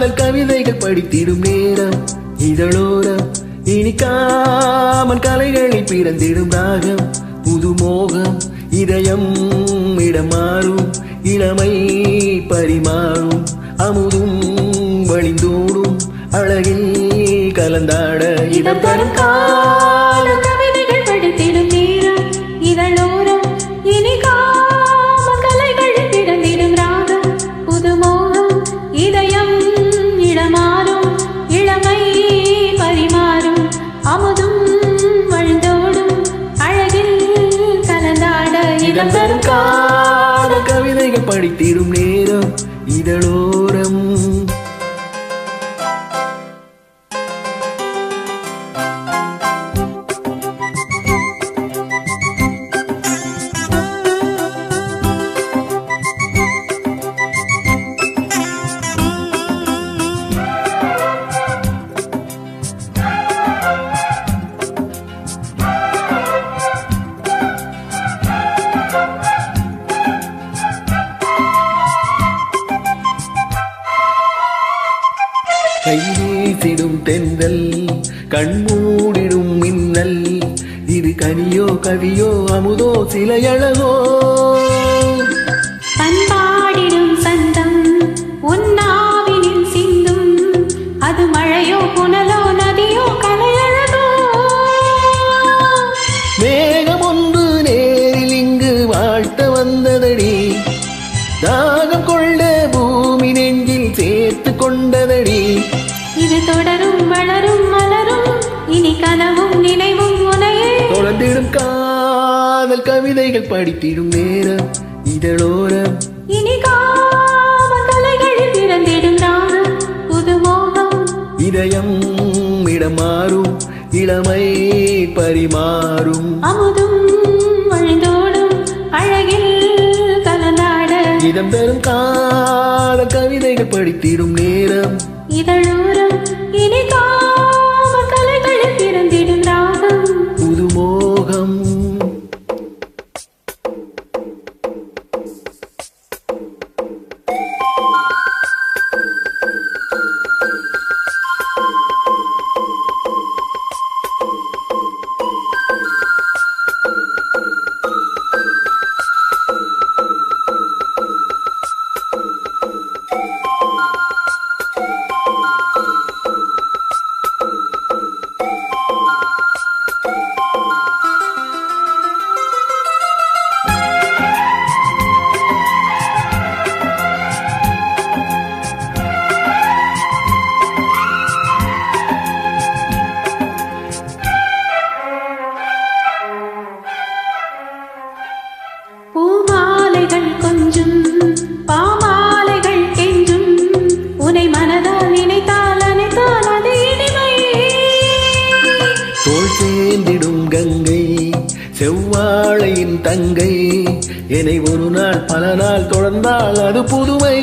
காதல் கவிதைகள் படித்திடும் நேரம் இதழோரம் இனிக்காமல் கலைகளில் பிறந்திடும் ராகம் புது மோகம் இதயம் இடமாறும் இளமை பரிமாறும் அமுதும் வழிந்தோடும் அழகில் கலந்தாட இடம் தரும் கால கவிதைகள் படித்திடும் நேரம் இதழோரம் இனிக்காமல் கலைகளில் பிறந்திடும் ராகம் புது மோகம் இதயம் இடமாறும் இளமை பரிமாறும் அமுதும் வழிந்தோடும் அழகில் கலந்தாட இடம் தரும் கால கவிதைகள் படித்திடும் நேரம் இதழோரம் கைவீசிடும் தென்றல் கண்மூடிடும் மின்னல் இது கனியோ கவியோ அமுதோ சிலையழகோ பண்பாடிடும் சந்தம் உன்னாவினில் சிந்தும் அது மழையோ புனலோ நதியோ கலையழகோ மேகம் ஒன்று நேரில் இங்கு வாழ்த்த வந்ததடி தாகம் கொண்ட பூமி நெஞ்சில் சேர்த்து கொண்டதடி இது தொடரும் வளரும் மலரும் இனி கனவும் நினைவும் உனையே தொடர்ந்திடும் காதல் கவிதைகள் படித்திடும் நேரம் இதழோரம் இனி காம கலைகளில் பிறந்திடும் ராகம் புது மோகம் இதயம் இடமாறும் இளமை பரிமாறும் அமுதும் வழிந்தோடும் அழகில் கலந்தாட இதம் தரும் காதல் கவிதைகள் படித்திடும் நேரம் இதழோரம் இனி காம கலைகளில் பிறந்திடும் ராகம் புது மோகம் பூமாலைகள் கொஞ்சும் பாமாலைகள் கெஞ்சும் உனை மனதால் நினைத்தால் அனைத்தால் அது இனிமை தோல் சேர்ந்திடும் கங்கை செவ்வாழையின் தங்கை என்னை ஒரு நாள் பல நாள் தொடர்ந்தால் அது புதுமை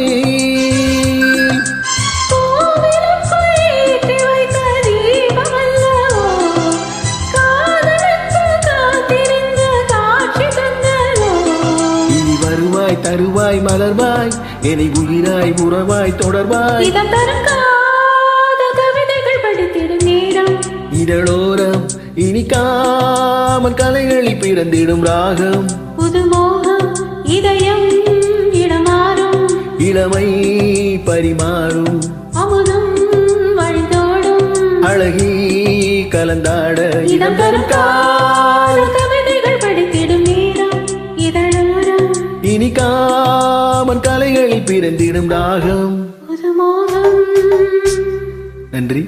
தருவாய் மலர்வாய் என்னை உயிராய் உறவாய் தொடர்வாய் இதம் தரும் காதல் கவிதைகள் படித்திடும் நேரம் இதழோரம் இனிக்காமல் கலைகளில் பிறந்திடும் ராகம் புது மோகம் இதயம் இடமாறும் இளமை பரிமாறும் அமுதும் வழிந்தோடும் அழகி கலந்தாட இதம் தரும் காதல் கவிதைகள் படித்திடும் நேரம் இதழோரம் இனிக்காமல் கலைகளில் பிறந்திடும் ராகம் புது மோகம் நன்றி.